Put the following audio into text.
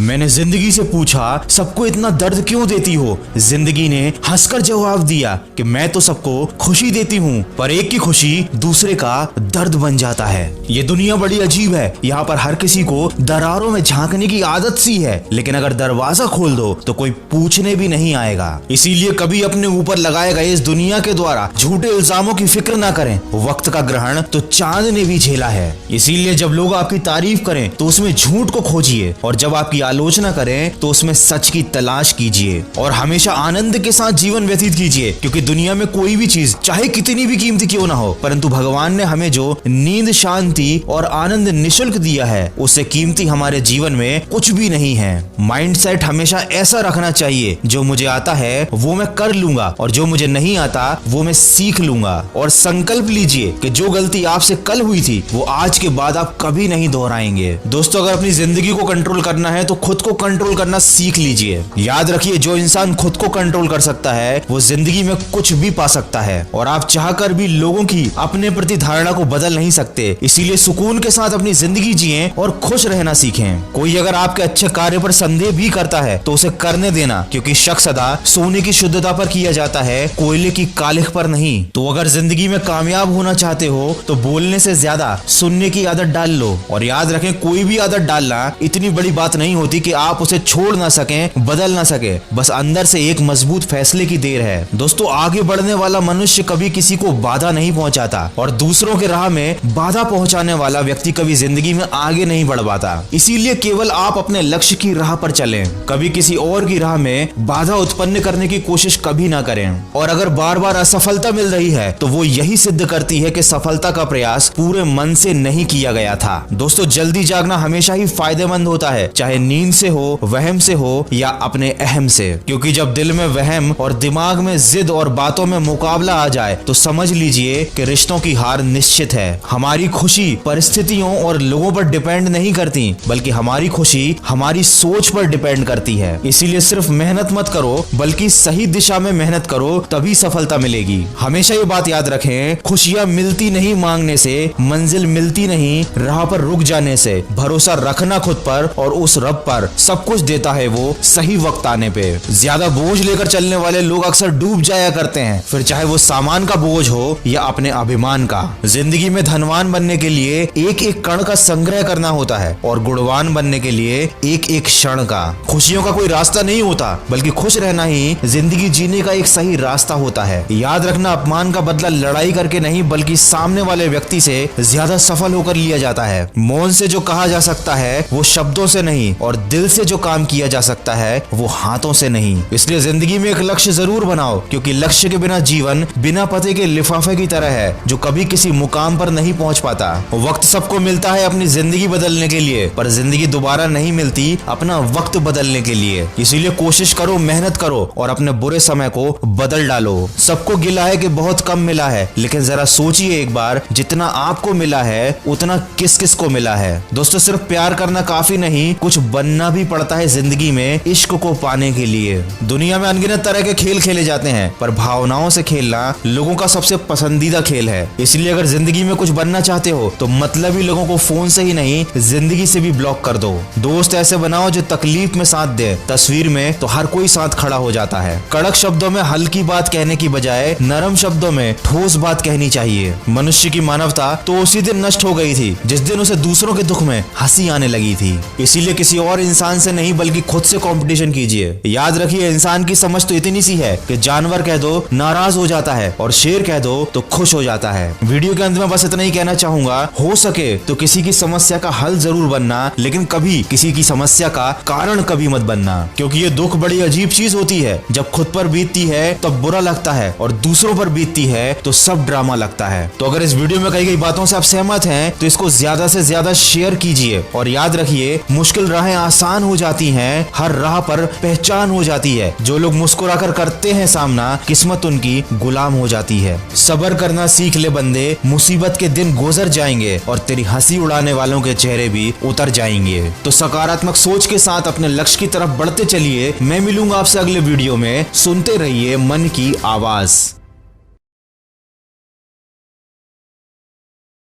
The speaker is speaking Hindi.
मैंने जिंदगी से पूछा, सबको इतना दर्द क्यों देती हो? जिंदगी ने हंसकर जवाब दिया कि मैं तो सबको खुशी देती हूँ, पर एक की खुशी दूसरे का दर्द बन जाता है। ये दुनिया बड़ी अजीब है। यहाँ पर हर किसी को दरारों में झांकने की आदत सी है, लेकिन अगर दरवाजा खोल दो तो कोई पूछने भी नहीं आएगा। इसीलिए कभी अपने ऊपर लगाए गए इस दुनिया के द्वारा झूठे इल्जामों की फिक्र ना करें। वक्त का ग्रहण तो चांद ने भी झेला है। इसीलिए जब लोग आपकी तारीफ करें तो उसमें झूठ को खोजिए, और जब आपकी आलोचना करें तो उसमें सच की तलाश कीजिए। और हमेशा आनंद के साथ जीवन व्यतीत कीजिए, क्योंकि दुनिया में कोई भी चीज चाहे कितनी भी कीमती क्यों ना हो, परंतु भगवान ने हमें जो नींद, शांति और आनंद निःशुल्क दिया है, उससे कीमती हमारे जीवन में कुछ भी नहीं है। माइंडसेट हमेशा ऐसा रखना चाहिए, जो मुझे आता है वो मैं कर लूंगा, और जो मुझे नहीं आता वो मैं सीख लूंगा। और संकल्प लीजिए कि जो गलती आपसे कल हुई थी वो आज के बाद आप कभी नहीं दोहराएंगे। दोस्तों, अगर अपनी जिंदगी को कंट्रोल करना है तो खुद को कंट्रोल करना सीख लीजिए। याद रखिए, जो इंसान खुद को कंट्रोल कर सकता है वो जिंदगी में कुछ भी पा सकता है, और आप चाहकर भी लोगों की अपने प्रति धारणा को बदल नहीं सकते। इसीलिए सुकून के साथ अपनी जिंदगी जिएं और खुश रहना सीखें। कोई अगर आपके अच्छे कार्य पर संदेह भी करता है तो उसे करने देना, क्योंकि शक सदा सोने की शुद्धता पर किया जाता है, कोयले की कालिख पर नहीं। तो अगर जिंदगी में कामयाब होना चाहते हो तो बोलने से ज्यादा सुनने की आदत डाल लो। और याद रखें, कोई भी आदत डालना इतनी बड़ी बात नहीं होती कि आप उसे छोड़ ना सकें, बदल ना सके। बस अंदर से एक मजबूत फैसले की देर है। दोस्तों, आगे बढ़ने वाला मनुष्य कभी किसी को बाधा नहीं पहुंचाता, और दूसरों के राह में बाधा पहुंचाने वाला व्यक्ति कभी जिंदगी में आगे नहीं बढ़ पाता। इसीलिए केवल आप अपने लक्ष्य की राह पर चलें, कभी किसी और की राह में बाधा उत्पन्न करने की कोशिश कभी ना करें। और अगर बार बार असफलता मिल रही है तो वो यही सिद्ध करती है कि सफलता का प्रयास पूरे मन से नहीं किया गया था। दोस्तों, जल्दी जागना हमेशा ही फायदेमंद होता है, चाहे नींद से हो, वहम से हो या अपने अहम से। क्योंकि जब दिल में वहम और दिमाग में जिद और बातों में मुकाबला आ जाए तो समझ लीजिए कि रिश्तों की हार निश्चित है। हमारी खुशी परिस्थितियों और लोगों पर डिपेंड नहीं करती, बल्कि हमारी खुशी हमारी सोच पर डिपेंड करती है। इसीलिए सिर्फ मेहनत मत करो, बल्कि सही दिशा में मेहनत करो, तभी सफलता मिलेगी। हमेशा ये बात याद रखें, खुशियां मिलती नहीं मांगने से, मंजिल मिलती नहीं राह पर रुक जाने से। भरोसा रखना खुद पर, और उस रब पर सब कुछ देता है वो सही वक्त आने पे। ज्यादा बोझ लेकर चलने वाले लोग अक्सर डूब जाया करते हैं, फिर चाहे वो सामान का बोझ हो या अपने अभिमान का। जिंदगी में धनवान बनने के लिए एक एक कण का संग्रह करना होता है, और गुणवान बनने के लिए एक एक क्षण का। खुशियों का कोई रास्ता नहीं होता, बल्कि खुश रहना ही जिंदगी जीने का एक सही रास्ता होता है। याद रखना, अपमान का बदला लड़ाई करके नहीं, बल्कि सामने वाले व्यक्ति से ज्यादा सफल होकर लिया जाता है। मौन से जो कहा जा सकता है वो शब्दों से नहीं, और दिल से जो काम किया जा सकता है वो हाथों से नहीं। इसलिए जिंदगी में एक लक्ष्य जरूर बनाओ, क्योंकि लक्ष्य के बिना जीवन बिना पते के लिफाफे की तरह है, जो कभी किसी मुकाम पर नहीं पहुंच पाता। वक्त सबको मिलता है अपनी जिंदगी बदलने के लिए, पर जिंदगी दोबारा नहीं मिलती अपना वक्त बदलने के लिए। इसीलिए कोशिश करो, मेहनत करो, और अपने बुरे समय को बदल डालो। सबको गिला है कि बहुत कम मिला है, लेकिन जरा सोचिए एक बार, जितना आपको मिला है उतना किस किस को मिला है। दोस्तों, सिर्फ प्यार करना काफी नहीं, कुछ बनना भी पड़ता है जिंदगी में इश्क को पाने के लिए। दुनिया में अनगिनत तरह के खेल खेले जाते हैं, पर भावनाओं से खेलना लोगों का सबसे पसंदीदा खेल है। इसलिए अगर जिंदगी में कुछ बनना चाहते हो तो मतलबी लोगों को फोन से ही नहीं, जिंदगी से भी ब्लॉक कर दो। दोस्त ऐसे बनाओ जो तकलीफ में साथ दे, तस्वीर में तो हर कोई साथ खड़ा हो जाता है। कड़क शब्दों में हल्की बात कहने की बजाय नरम शब्दों में ठोस बात कहनी चाहिए। मनुष्य की मानवता तो उसी दिन नष्ट हो गई थी जिस दिन उसे दूसरों के दुख में हंसी आने लगी थी। इसीलिए किसी और इंसान से नहीं, बल्कि खुद से कंपटीशन कीजिए। याद रखिए, इंसान की समझ तो इतनी सी है कि जानवर कह दो नाराज हो जाता है, और शेर कह दो तो खुश हो जाता है। वीडियो के अंत में बस इतना ही कहना चाहूंगा, हो सके तो किसी की समस्या का हल जरूर बनना, लेकिन कभी किसी की समस्या का कारण कभी मत बनना। क्योंकि ये दुख बड़ी अजीब चीज होती है, जब खुद पर बीतती है तब बुरा लगता है, और दूसरों पर बीतती है तो सब ड्रामा लगता है। तो अगर इस वीडियो में कही गई बातों से आप सहमत हैं तो इसको ज्यादा से ज्यादा शेयर कीजिए। और याद रखिए, मुश्किल राहें आसान हो जाती हैं, हर राह पर पहचान हो जाती है। जो लोग मुस्कुराकर करते हैं सामना, किस्मत उनकी गुलाम हो जाती है। सब्र करना सीख ले बंदे, मुसीबत के दिन गुजर जाएंगे, और तेरी हंसी उड़ाने वालों के चेहरे भी उतर जाएंगे। तो सकारात्मक सोच के साथ अपने लक्ष्य की तरफ बढ़ते चलिए। मैं मिलूंगा आपसे अगले वीडियो में। सुनते रहिए मन की आवाज।